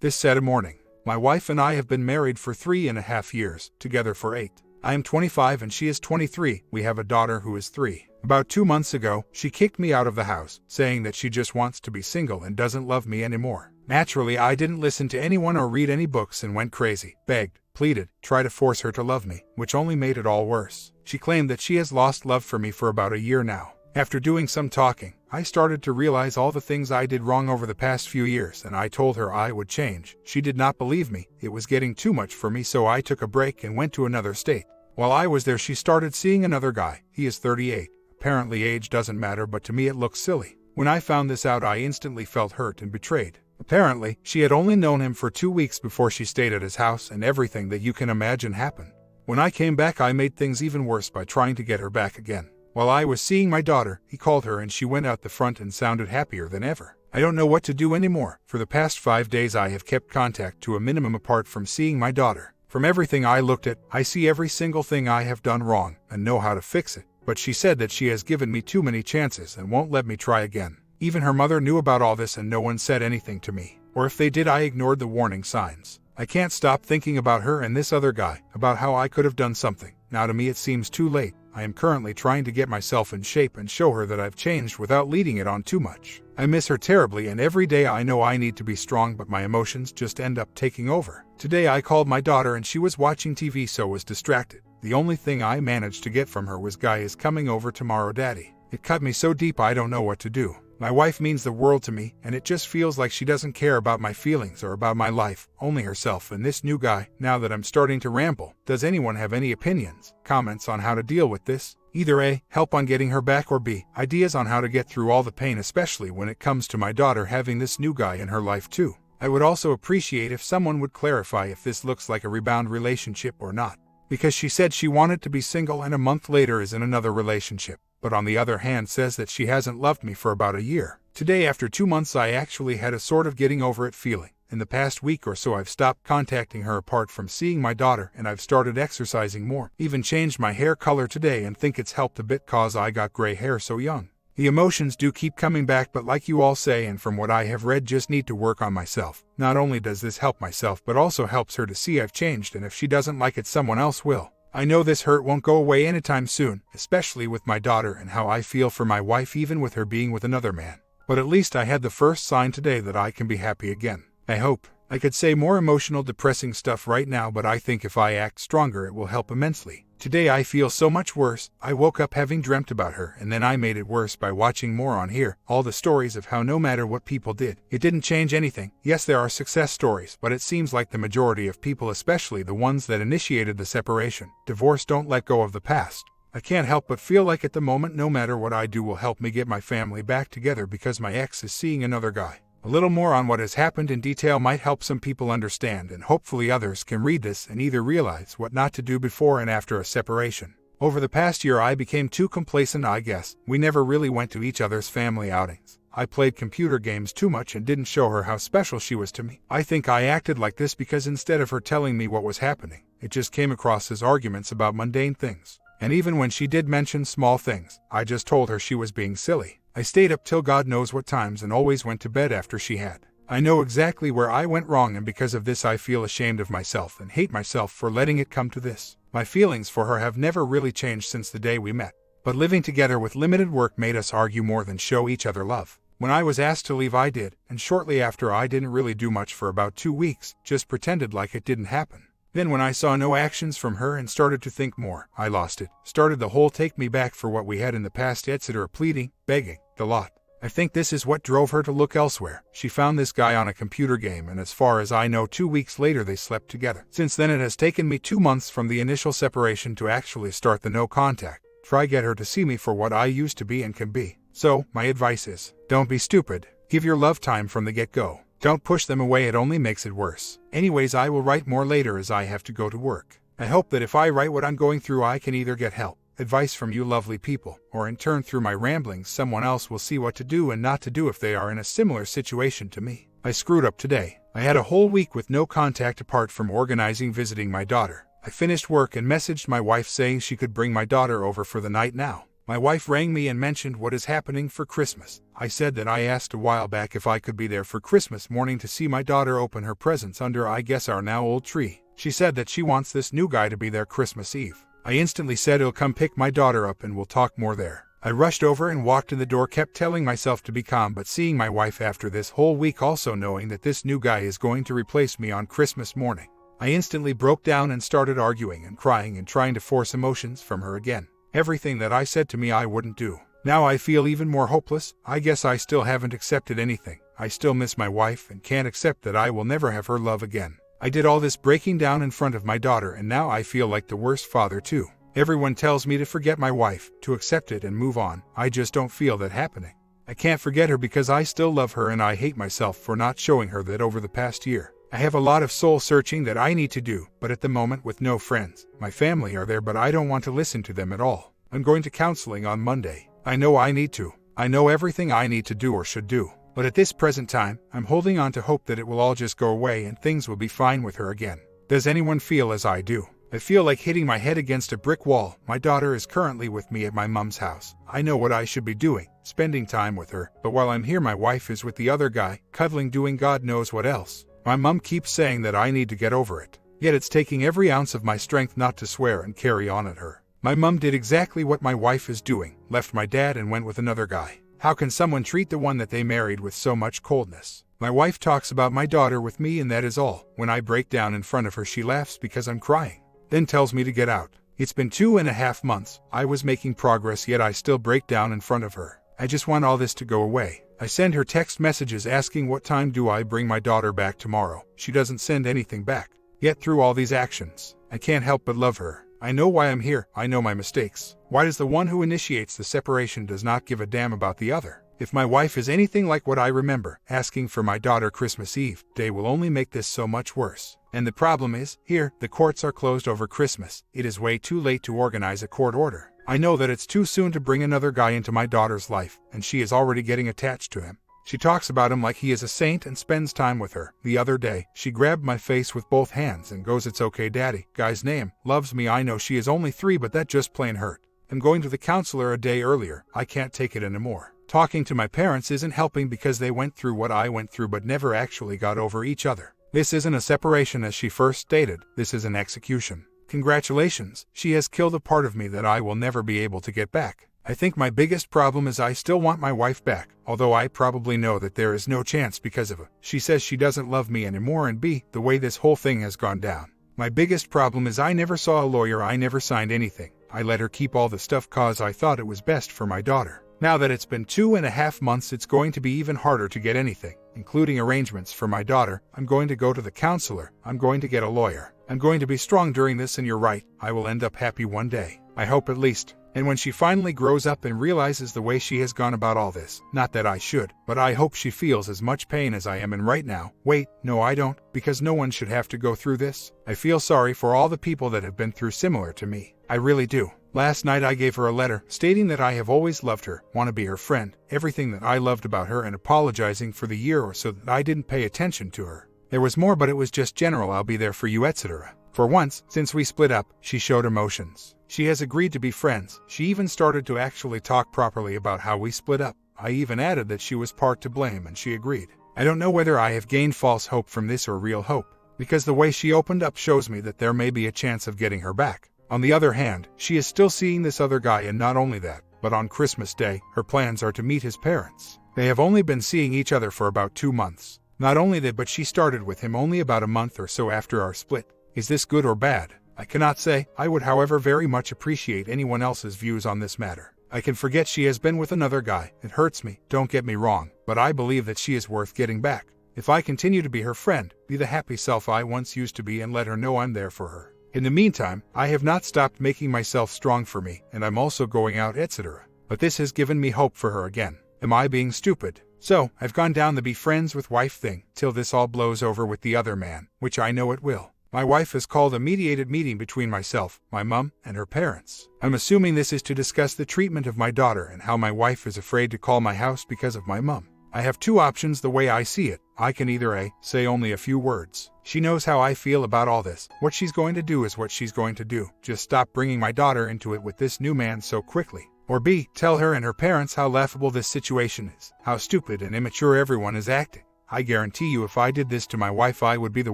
This Saturday morning. My wife and I have been married for 3.5 years, together for 8. I am 25 and she is 23. We have a daughter who is 3. About 2 months ago, she kicked me out of the house, saying that she just wants to be single and doesn't love me anymore. Naturally, I didn't listen to anyone or read any books and went crazy, begged, pleaded, tried to force her to love me, which only made it all worse. She claimed that she has lost love for me for about a year now. After doing some talking, I started to realize all the things I did wrong over the past few years, and I told her I would change. She did not believe me. It was getting too much for me, so I took a break and went to another state. While I was there, she started seeing another guy. He is 38. Apparently age doesn't matter, but to me it looks silly. When I found this out, I instantly felt hurt and betrayed. Apparently, she had only known him for 2 weeks before she stayed at his house, and everything that you can imagine happened. When I came back, I made things even worse by trying to get her back again. While I was seeing my daughter, he called her and she went out the front and sounded happier than ever. I don't know what to do anymore. For the past 5 days I have kept contact to a minimum apart from seeing my daughter. From everything I looked at, I see every single thing I have done wrong and know how to fix it. But she said that she has given me too many chances and won't let me try again. Even her mother knew about all this and no one said anything to me. Or if they did, I ignored the warning signs. I can't stop thinking about her and this other guy, about how I could have done something. Now to me it seems too late. I am currently trying to get myself in shape and show her that I've changed without leading it on too much. I miss her terribly, and every day I know I need to be strong, but my emotions just end up taking over. Today I called my daughter and she was watching TV, so was distracted. The only thing I managed to get from her was, "Guy is coming over tomorrow, Daddy." It cut me so deep I don't know what to do. My wife means the world to me, and it just feels like she doesn't care about my feelings or about my life, only herself and this new guy. Now that I'm starting to ramble, does anyone have any opinions, comments on how to deal with this? Either A, help on getting her back, or B, ideas on how to get through all the pain, especially when it comes to my daughter having this new guy in her life too. I would also appreciate if someone would clarify if this looks like a rebound relationship or not. Because she said she wanted to be single and a month later is in another relationship, but on the other hand says that she hasn't loved me for about a year. Today, after 2 months, I actually had a sort of getting over it feeling. In the past week or so I've stopped contacting her apart from seeing my daughter, and I've started exercising more. Even changed my hair color today and think it's helped a bit cause I got gray hair so young. The emotions do keep coming back, but like you all say and from what I have read, just need to work on myself. Not only does this help myself, but also helps her to see I've changed, and if she doesn't like it, someone else will. I know this hurt won't go away anytime soon, especially with my daughter and how I feel for my wife, even with her being with another man. But at least I had the first sign today that I can be happy again. I hope. I could say more emotional, depressing stuff right now, but I think if I act stronger it will help immensely. Today I feel so much worse. I woke up having dreamt about her, and then I made it worse by watching more on here. All the stories of how no matter what people did, it didn't change anything. Yes, there are success stories, but it seems like the majority of people, especially the ones that initiated the separation, divorce, don't let go of the past. I can't help but feel like at the moment no matter what I do will help me get my family back together because my ex is seeing another guy. A little more on what has happened in detail might help some people understand, and hopefully others can read this and either realize what not to do before and after a separation. Over the past year I became too complacent, I guess. We never really went to each other's family outings. I played computer games too much and didn't show her how special she was to me. I think I acted like this because instead of her telling me what was happening, it just came across as arguments about mundane things. And even when she did mention small things, I just told her she was being silly. I stayed up till God knows what times and always went to bed after she had. I know exactly where I went wrong, and because of this I feel ashamed of myself and hate myself for letting it come to this. My feelings for her have never really changed since the day we met. But living together with limited work made us argue more than show each other love. When I was asked to leave I did, and shortly after I didn't really do much for about 2 weeks, just pretended like it didn't happen. Then when I saw no actions from her and started to think more, I lost it. Started the whole take me back for what we had in the past, etc., pleading, begging, the lot. I think this is what drove her to look elsewhere. She found this guy on a computer game, and as far as I know 2 weeks later they slept together. Since then it has taken me 2 months from the initial separation to actually start the no contact. Try get her to see me for what I used to be and can be. So, my advice is, don't be stupid. Give your love time from the get-go. Don't push them away, it only makes it worse. Anyways, I will write more later as I have to go to work. I hope that if I write what I'm going through I can either get help, advice from you lovely people, or in turn through my ramblings someone else will see what to do and not to do if they are in a similar situation to me. I screwed up today. I had a whole week with no contact apart from organizing visiting my daughter. I finished work and messaged my wife saying she could bring my daughter over for the night now. My wife rang me and mentioned what is happening for Christmas. I said that I asked a while back if I could be there for Christmas morning to see my daughter open her presents under I guess our now old tree. She said that she wants this new guy to be there Christmas Eve. I instantly said he'll come pick my daughter up and we'll talk more there. I rushed over and walked in the door, kept telling myself to be calm, but seeing my wife after this whole week, also knowing that this new guy is going to replace me on Christmas morning, I instantly broke down and started arguing and crying and trying to force emotions from her again. Everything that I said to me I wouldn't do. Now I feel even more hopeless. I guess I still haven't accepted anything. I still miss my wife and can't accept that I will never have her love again. I did all this breaking down in front of my daughter, and now I feel like the worst father too. Everyone tells me to forget my wife, to accept it and move on. I just don't feel that happening. I can't forget her because I still love her, and I hate myself for not showing her that over the past year. I have a lot of soul searching that I need to do, but at the moment with no friends. My family are there, but I don't want to listen to them at all. I'm going to counseling on Monday. I know I need to. I know everything I need to do or should do. But at this present time, I'm holding on to hope that it will all just go away and things will be fine with her again. Does anyone feel as I do? I feel like hitting my head against a brick wall. My daughter is currently with me at my mom's house. I know what I should be doing, spending time with her, but while I'm here my wife is with the other guy, cuddling, doing God knows what else. My mom keeps saying that I need to get over it. Yet it's taking every ounce of my strength not to swear and carry on at her. My mom did exactly what my wife is doing, left my dad and went with another guy. How can someone treat the one that they married with so much coldness? My wife talks about my daughter with me and that is all. When I break down in front of her she laughs because I'm crying, then tells me to get out. It's been 2.5 months. I was making progress, yet I still break down in front of her. I just want all this to go away. I send her text messages asking what time do I bring my daughter back tomorrow. She doesn't send anything back. Yet through all these actions, I can't help but love her. I know why I'm here. I know my mistakes. Why does the one who initiates the separation does not give a damn about the other? If my wife is anything like what I remember, asking for my daughter Christmas Eve day will only make this so much worse. And the problem is, here, the courts are closed over Christmas. It is way too late to organize a court order. I know that it's too soon to bring another guy into my daughter's life, and she is already getting attached to him. She talks about him like he is a saint and spends time with her. The other day, she grabbed my face with both hands and goes, "It's okay, Daddy." Guy's name, loves me. I know she is only 3, but that just plain hurt. I'm going to the counselor a day earlier. I can't take it anymore. Talking to my parents isn't helping because they went through what I went through but never actually got over each other. This isn't a separation as she first stated. This is an execution. Congratulations, she has killed a part of me that I will never be able to get back. I think my biggest problem is I still want my wife back, although I probably know that there is no chance because of it. She says she doesn't love me anymore, and B, the way this whole thing has gone down. My biggest problem is I never saw a lawyer. I never signed anything. I let her keep all the stuff cause I thought it was best for my daughter. Now that it's been 2.5 months, it's going to be even harder to get anything, including arrangements for my daughter. I'm going to go to the counselor. I'm going to get a lawyer. I'm going to be strong during this, and you're right, I will end up happy one day. I hope, at least. And when she finally grows up and realizes the way she has gone about all this, not that I should, but I hope she feels as much pain as I am in right now. Wait, no I don't, because no one should have to go through this. I feel sorry for all the people that have been through similar to me. I really do. Last night I gave her a letter, stating that I have always loved her, want to be her friend, everything that I loved about her, and apologizing for the year or so that I didn't pay attention to her. There was more, but it was just general "I'll be there for you," etc. For once, since we split up, she showed emotions. She has agreed to be friends. She even started to actually talk properly about how we split up. I even added that she was part to blame, and she agreed. I don't know whether I have gained false hope from this or real hope, because the way she opened up shows me that there may be a chance of getting her back. On the other hand, she is still seeing this other guy, and not only that, but on Christmas Day, her plans are to meet his parents. They have only been seeing each other for about 2 months. Not only that, but she started with him only about a month or so after our split. Is this good or bad? I cannot say. I would, however, very much appreciate anyone else's views on this matter. I can forget she has been with another guy. It hurts me, don't get me wrong, but I believe that she is worth getting back. If I continue to be her friend, be the happy self I once used to be, and let her know I'm there for her. In the meantime, I have not stopped making myself strong for me, and I'm also going out, etc. But this has given me hope for her again. Am I being stupid? So, I've gone down the be friends with wife thing, till this all blows over with the other man, which I know it will. My wife has called a mediated meeting between myself, my mom, and her parents. I'm assuming this is to discuss the treatment of my daughter and how my wife is afraid to call my house because of my mom. I have 2 options the way I see it. I can either A, say only a few words. She knows how I feel about all this. What she's going to do is what she's going to do. Just stop bringing my daughter into it with this new man so quickly. Or B, tell her and her parents how laughable this situation is, how stupid and immature everyone is acting. I guarantee you if I did this to my wife I would be the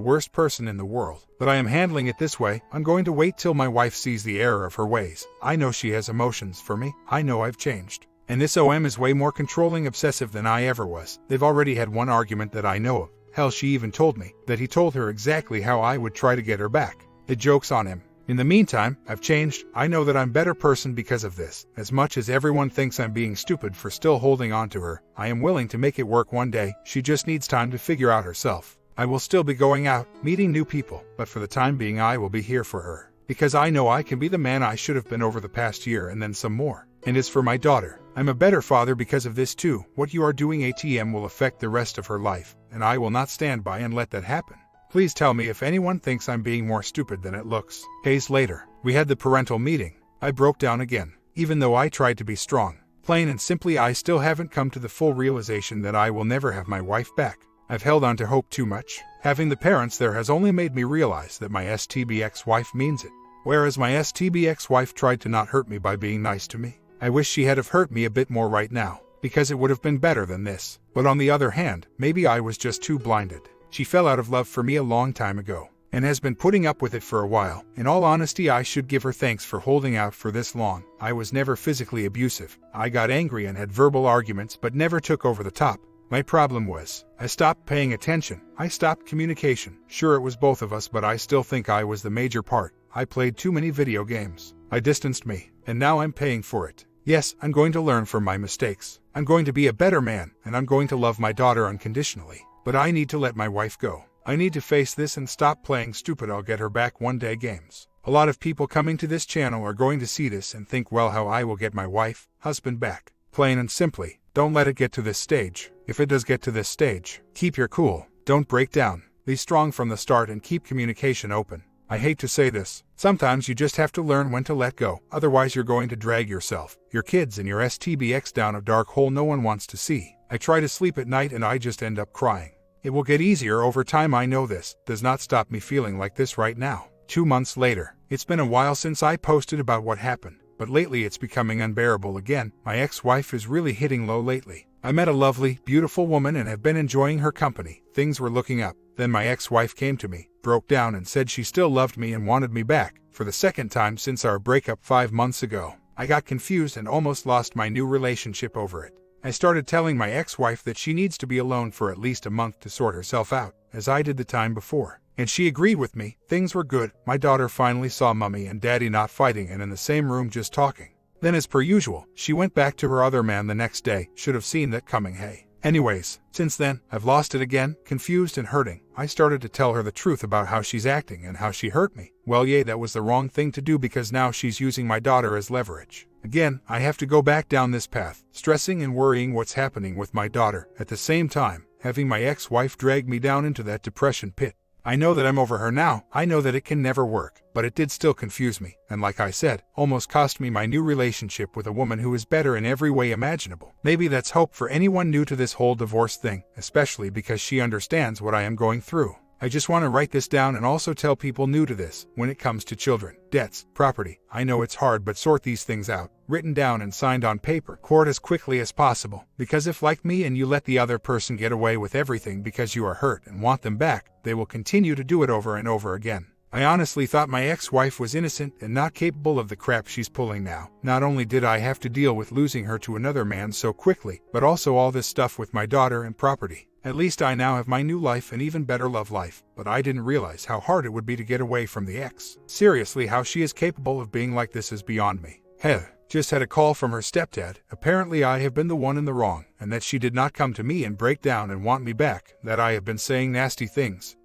worst person in the world. But I am handling it this way. I'm going to wait till my wife sees the error of her ways. I know she has emotions for me. I know I've changed. And this OM is way more controlling, obsessive than I ever was. They've already had one argument that I know of. Hell, she even told me that he told her exactly how I would try to get her back. The joke's on him. In the meantime, I've changed. I know that I'm a better person because of this. As much as everyone thinks I'm being stupid for still holding on to her, I am willing to make it work one day. She just needs time to figure out herself. I will still be going out, meeting new people, but for the time being I will be here for her. Because I know I can be the man I should have been over the past year and then some more. And as for my daughter, I'm a better father because of this too. What you are doing ATM will affect the rest of her life, and I will not stand by and let that happen. Please tell me if anyone thinks I'm being more stupid than it looks. Days later, we had the parental meeting. I broke down again, even though I tried to be strong. Plain and simply, I still haven't come to the full realization that I will never have my wife back. I've held on to hope too much. Having the parents there has only made me realize that my STB ex-wife means it. Whereas my STB ex-wife tried to not hurt me by being nice to me. I wish she had have hurt me a bit more right now, because it would have been better than this. But on the other hand, maybe I was just too blinded. She fell out of love for me a long time ago, and has been putting up with it for a while. In all honesty, I should give her thanks for holding out for this long. I was never physically abusive. I got angry and had verbal arguments, but never took over the top. My problem was, I stopped paying attention. I stopped communication. Sure, it was both of us, but I still think I was the major part. I played too many video games. I distanced me, and now I'm paying for it. Yes, I'm going to learn from my mistakes. I'm going to be a better man, and I'm going to love my daughter unconditionally. But I need to let my wife go. I need to face this and stop playing stupid I'll get her back one day games. A lot of people coming to this channel are going to see this and think, well, how I will get my wife, husband back. Plain and simply, don't let it get to this stage. If it does get to this stage, keep your cool. Don't break down. Be strong from the start and keep communication open. I hate to say this. Sometimes you just have to learn when to let go. Otherwise you're going to drag yourself, your kids and your STBX down a dark hole no one wants to see. I try to sleep at night and I just end up crying. It will get easier over time, I know this. Does not stop me feeling like this right now. 2 months later. It's been a while since I posted about what happened, but lately it's becoming unbearable again. My ex-wife is really hitting low lately. I met a lovely, beautiful woman and have been enjoying her company. Things were looking up. Then my ex-wife came to me, broke down and said she still loved me and wanted me back, for the second time since our breakup 5 months ago. I got confused and almost lost my new relationship over it. I started telling my ex-wife that she needs to be alone for at least a month to sort herself out, as I did the time before. And she agreed with me. Things were good. My daughter finally saw mommy and daddy not fighting and in the same room just talking. Then as per usual, she went back to her other man the next day. Should have seen that coming, hey. Anyways, since then, I've lost it again, confused and hurting. I started to tell her the truth about how she's acting and how she hurt me. Well, yeah, that was the wrong thing to do because now she's using my daughter as leverage. Again, I have to go back down this path, stressing and worrying what's happening with my daughter. At the same time, having my ex-wife drag me down into that depression pit. I know that I'm over her now. I know that it can never work, but it did still confuse me, and like I said, almost cost me my new relationship with a woman who is better in every way imaginable. Maybe that's hope for anyone new to this whole divorce thing, especially because she understands what I am going through. I just want to write this down and also tell people new to this, when it comes to children, debts, property, I know it's hard, but sort these things out, written down and signed on paper, court as quickly as possible, because if like me and you let the other person get away with everything because you are hurt and want them back, they will continue to do it over and over again. I honestly thought my ex-wife was innocent and not capable of the crap she's pulling now. Not only did I have to deal with losing her to another man so quickly, but also all this stuff with my daughter and property. At least I now have my new life and even better love life, but I didn't realize how hard it would be to get away from the ex. Seriously, how she is capable of being like this is beyond me. Hell, just had a call from her stepdad. Apparently I have been the one in the wrong, and that she did not come to me and break down and want me back, that I have been saying nasty things,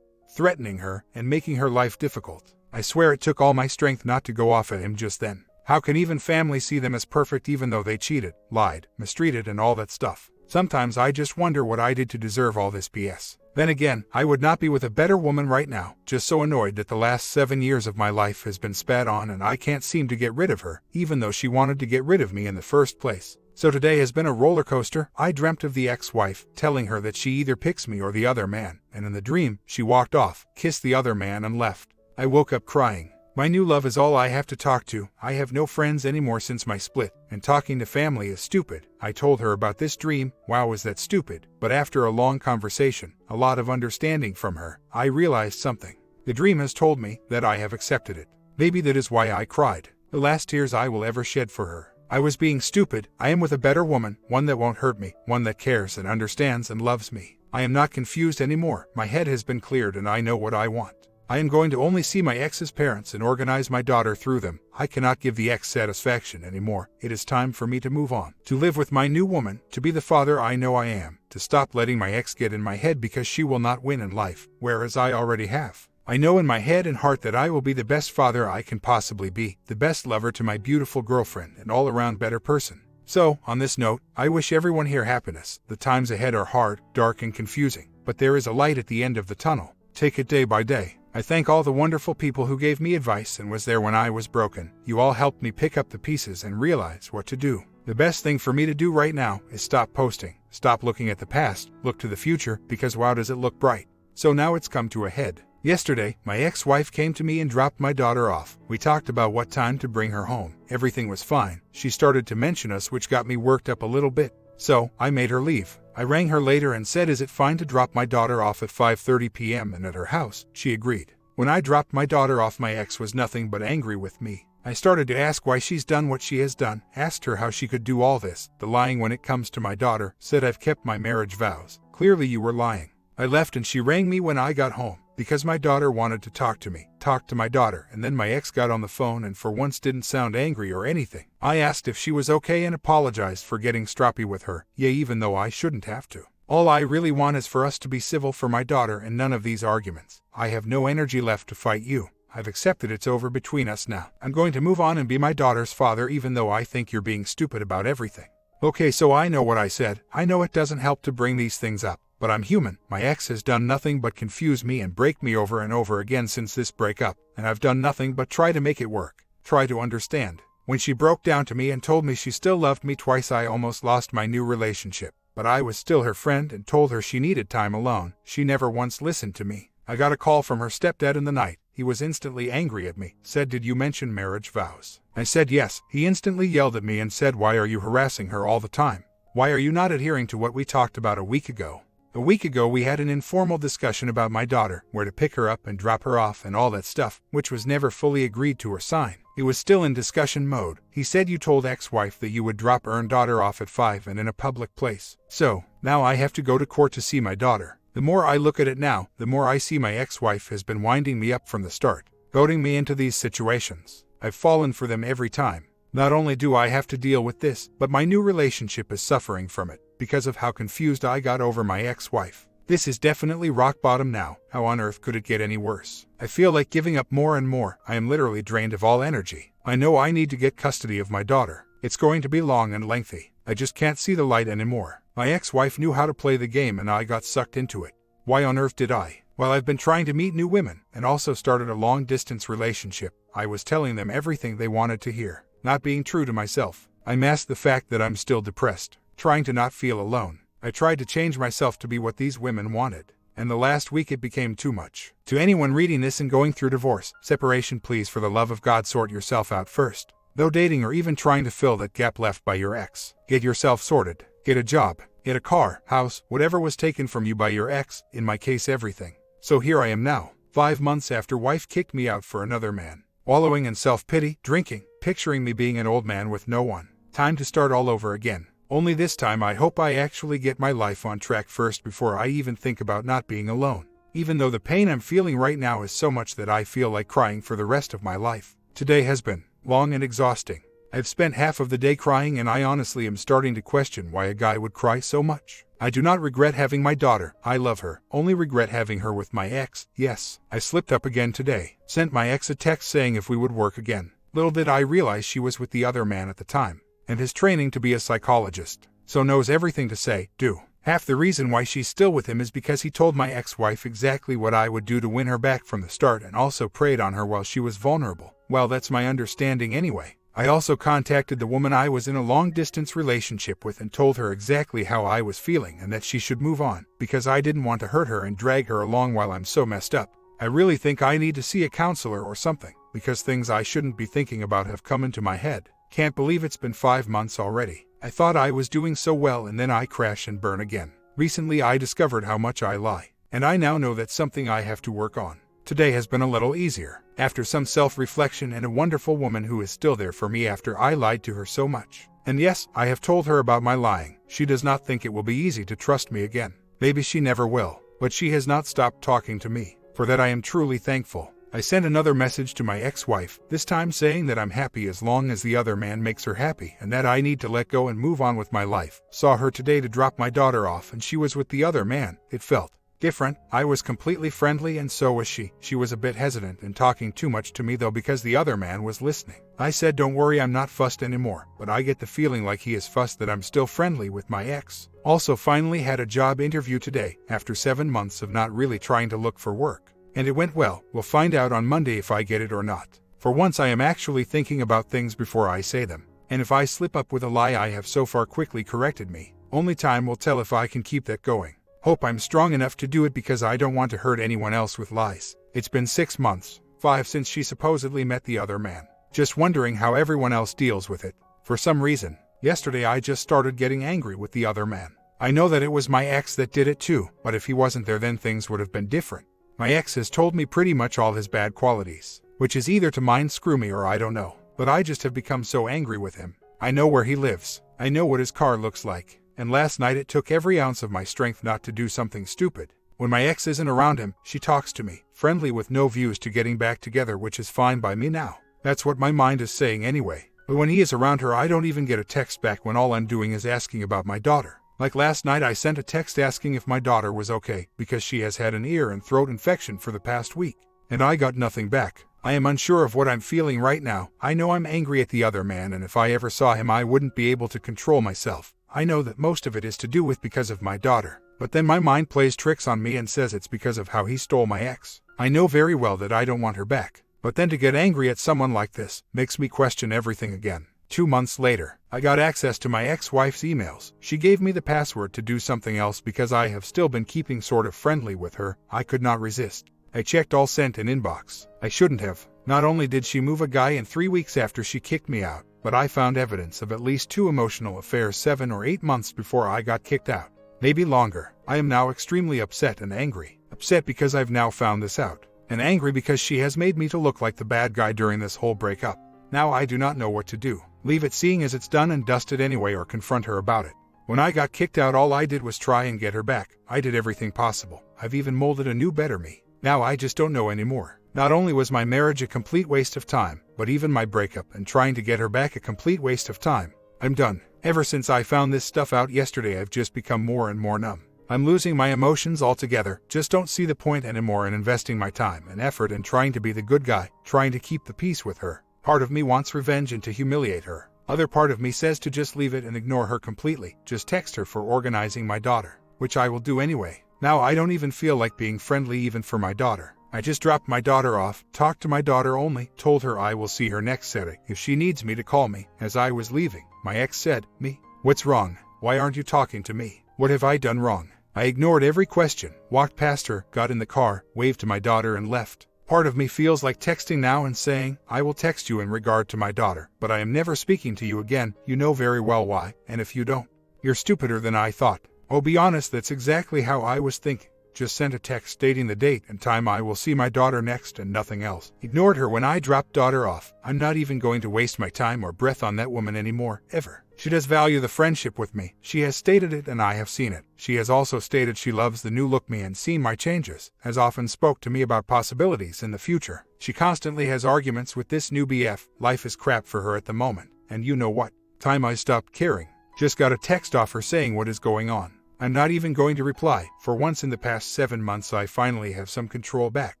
threatening her, and making her life difficult. I swear it took all my strength not to go off at him just then. How can even family see them as perfect even though they cheated, lied, mistreated and all that stuff? Sometimes I just wonder what I did to deserve all this BS. Then again, I would not be with a better woman right now, just so annoyed that the last 7 years of my life has been spat on and I can't seem to get rid of her, even though she wanted to get rid of me in the first place. So today has been a roller coaster. I dreamt of the ex-wife, telling her that she either picks me or the other man, and in the dream, she walked off, kissed the other man and left. I woke up crying. My new love is all I have to talk to. I have no friends anymore since my split, and talking to family is stupid. I told her about this dream. Wow, was that stupid? But after a long conversation, a lot of understanding from her, I realized something. The dream has told me that I have accepted it. Maybe that is why I cried. The last tears I will ever shed for her. I was being stupid. I am with a better woman, one that won't hurt me, one that cares and understands and loves me. I am not confused anymore. My head has been cleared and I know what I want. I am going to only see my ex's parents and organize my daughter through them. I cannot give the ex satisfaction anymore. It is time for me to move on, to live with my new woman, to be the father I know I am, to stop letting my ex get in my head because she will not win in life, whereas I already have. I know in my head and heart that I will be the best father I can possibly be, the best lover to my beautiful girlfriend, and all-around better person. So, on this note, I wish everyone here happiness. The times ahead are hard, dark, and confusing, but there is a light at the end of the tunnel. Take it day by day. I thank all the wonderful people who gave me advice and was there when I was broken. You all helped me pick up the pieces and realize what to do. The best thing for me to do right now is stop posting. Stop looking at the past, look to the future, because wow does it look bright. So now it's come to a head. Yesterday, my ex-wife came to me and dropped my daughter off. We talked about what time to bring her home. Everything was fine. She started to mention us, which got me worked up a little bit. So, I made her leave. I rang her later and said, is it fine to drop my daughter off at 5:30 p.m. and at her house? She agreed. When I dropped my daughter off, my ex was nothing but angry with me. I started to ask why she's done what she has done, asked her how she could do all this, the lying when it comes to my daughter, said I've kept my marriage vows. Clearly you were lying. I left and she rang me when I got home, because my daughter wanted to talk to me, talk to my daughter, and then my ex got on the phone and for once didn't sound angry or anything. I asked if she was okay and apologized for getting stroppy with her, even though I shouldn't have to. All I really want is for us to be civil for my daughter and none of these arguments. I have no energy left to fight you. I've accepted it's over between us now. I'm going to move on and be my daughter's father even though I think you're being stupid about everything. Okay, so I know what I said. I know it doesn't help to bring these things up. But I'm human. My ex has done nothing but confuse me and break me over and over again since this breakup, and I've done nothing but try to make it work, try to understand. When she broke down to me and told me she still loved me twice, I almost lost my new relationship. But I was still her friend and told her she needed time alone. She never once listened to me. I got a call from her stepdad in the night. He was instantly angry at me, said, did you mention marriage vows? I said yes. He instantly yelled at me and said, why are you harassing her all the time? Why are you not adhering to what we talked about a week ago? A week ago we had an informal discussion about my daughter, where to pick her up and drop her off and all that stuff, which was never fully agreed to or signed. It was still in discussion mode. He said you told ex-wife that you would drop her daughter off at 5 and in a public place. So, now I have to go to court to see my daughter. The more I look at it now, the more I see my ex-wife has been winding me up from the start, goading me into these situations. I've fallen for them every time. Not only do I have to deal with this, but my new relationship is suffering from it, because of how confused I got over my ex-wife. This is definitely rock bottom now. How on earth could it get any worse? I feel like giving up more and more. I am literally drained of all energy. I know I need to get custody of my daughter. It's going to be long and lengthy. I just can't see the light anymore. My ex-wife knew how to play the game and I got sucked into it. Why on earth did I? Well, I've been trying to meet new women and also started a long-distance relationship. I was telling them everything they wanted to hear, not being true to myself. I masked the fact that I'm still depressed, trying to not feel alone. I tried to change myself to be what these women wanted, and the last week it became too much. To anyone reading this and going through divorce, separation, please for the love of God sort yourself out first. Though dating or even trying to fill that gap left by your ex, get yourself sorted. Get a job, get a car, house, whatever was taken from you by your ex, in my case everything. So here I am now, 5 months after wife kicked me out for another man, wallowing in self-pity, drinking, picturing me being an old man with no one. Time to start all over again. Only this time I hope I actually get my life on track first before I even think about not being alone. Even though the pain I'm feeling right now is so much that I feel like crying for the rest of my life. Today has been long and exhausting. I've spent half of the day crying and I honestly am starting to question why a guy would cry so much. I do not regret having my daughter. I love her. Only regret having her with my ex. Yes, I slipped up again today. Sent my ex a text saying if we would work again. Little did I realize she was with the other man at the time, and his training to be a psychologist, so knows everything to say, do. Half the reason why she's still with him is because he told my ex-wife exactly what I would do to win her back from the start and also preyed on her while she was vulnerable. Well, that's my understanding anyway. I also contacted the woman I was in a long-distance relationship with and told her exactly how I was feeling and that she should move on, because I didn't want to hurt her and drag her along while I'm so messed up. I really think I need to see a counselor or something. because things I shouldn't be thinking about have come into my head. Can't believe it's been 5 months already. I thought I was doing so well and then I crash and burn again. Recently I discovered how much I lie, and I now know that's something I have to work on. Today has been a little easier, after some self-reflection and a wonderful woman who is still there for me after I lied to her so much. And yes, I have told her about my lying. She does not think it will be easy to trust me again. Maybe she never will, but she has not stopped talking to me. For that I am truly thankful. I sent another message to my ex-wife, this time saying that I'm happy as long as the other man makes her happy and that I need to let go and move on with my life. Saw her today to drop my daughter off and she was with the other man. It felt different. I was completely friendly and so was she. She was a bit hesitant and talking too much to me though because the other man was listening. I said don't worry, I'm not fussed anymore, but I get the feeling like he is fussed that I'm still friendly with my ex. Also finally had a job interview today, after 7 months of not really trying to look for work. And it went well. We'll find out on Monday if I get it or not. For once I am actually thinking about things before I say them. And if I slip up with a lie I have so far quickly corrected me. Only time will tell if I can keep that going. Hope I'm strong enough to do it because I don't want to hurt anyone else with lies. It's been 6 months, 5 since she supposedly met the other man. Just wondering how everyone else deals with it. For some reason, yesterday I just started getting angry with the other man. I know that it was my ex that did it too, but if he wasn't there then things would have been different. My ex has told me pretty much all his bad qualities, which is either to mind screw me or I don't know. But I just have become so angry with him. I know where he lives. I know what his car looks like. And last night it took every ounce of my strength not to do something stupid. When my ex isn't around him, she talks to me, friendly with no views to getting back together, which is fine by me now. That's what my mind is saying anyway. But when he is around her I don't even get a text back when all I'm doing is asking about my daughter. Like last night I sent a text asking if my daughter was okay, because she has had an ear and throat infection for the past week. And I got nothing back. I am unsure of what I'm feeling right now. I know I'm angry at the other man and if I ever saw him I wouldn't be able to control myself. I know that most of it is to do with because of my daughter. But then my mind plays tricks on me and says it's because of how he stole my ex. I know very well that I don't want her back. But then to get angry at someone like this makes me question everything again. 2 months later, I got access to my ex-wife's emails. She gave me the password to do something else because I have still been keeping sort of friendly with her. I could not resist. I checked all sent and inbox. I shouldn't have. Not only did she move a guy in 3 weeks after she kicked me out, but I found evidence of at least 2 emotional affairs 7 or 8 months before I got kicked out. Maybe longer. I am now extremely upset and angry. Upset because I've now found this out. And angry because she has made me to look like the bad guy during this whole breakup. Now I do not know what to do. Leave it seeing as it's done and dusted anyway or confront her about it. When I got kicked out all I did was try and get her back. I did everything possible. I've even molded a new better me. Now I just don't know anymore. Not only was my marriage a complete waste of time, but even my breakup and trying to get her back a complete waste of time. I'm done. Ever since I found this stuff out yesterday I've just become more and more numb. I'm losing my emotions altogether. Just don't see the point anymore in investing my time and effort in trying to be the good guy, trying to keep the peace with her. Part of me wants revenge and to humiliate her. Other part of me says to just leave it and ignore her completely. Just text her for organizing my daughter, which I will do anyway. Now I don't even feel like being friendly even for my daughter. I just dropped my daughter off, talked to my daughter only, told her I will see her next Saturday if she needs me to call me. As I was leaving, my ex said, "Me? What's wrong? Why aren't you talking to me? What have I done wrong?" I ignored every question, walked past her, got in the car, waved to my daughter and left. Part of me feels like texting now and saying, I will text you in regard to my daughter, but I am never speaking to you again. You know very well why, and if you don't, you're stupider than I thought. Oh, be honest, that's exactly how I was thinking. Just sent a text stating the date and time I will see my daughter next and nothing else. Ignored her when I dropped daughter off. I'm not even going to waste my time or breath on that woman anymore, ever. She does value the friendship with me. She has stated it and I have seen it. She has also stated she loves the new look me and seen my changes. Has often spoke to me about possibilities in the future. She constantly has arguments with this new BF. Life is crap for her at the moment. And you know what? Time I stopped caring. Just got a text off her saying what is going on. I'm not even going to reply. For once in the past 7 months I finally have some control back.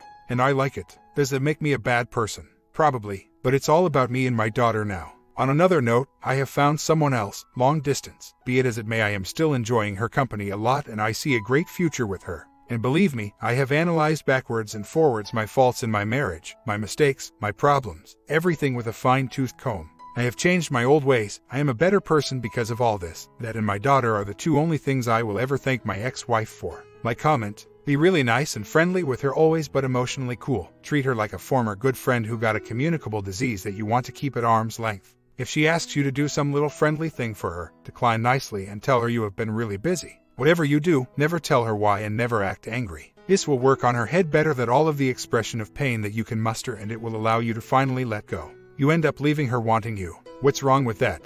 And I like it. Does that make me a bad person? Probably. But it's all about me and my daughter now. On another note, I have found someone else, long distance. Be it as it may, I am still enjoying her company a lot and I see a great future with her. And believe me, I have analyzed backwards and forwards my faults in my marriage, my mistakes, my problems, everything with a fine-toothed comb. I have changed my old ways. I am a better person because of all this. That and my daughter are the 2 only things I will ever thank my ex-wife for. Like, comment, Be really nice and friendly with her always, but emotionally cool. Treat her like a former good friend who got a communicable disease that you want to keep at arm's length. If she asks you to do some little friendly thing for her, decline nicely and tell her you have been really busy. Whatever you do, never tell her why and never act angry. This will work on her head better than all of the expression of pain that you can muster, and it will allow you to finally let go. You end up leaving her wanting you. What's wrong with that?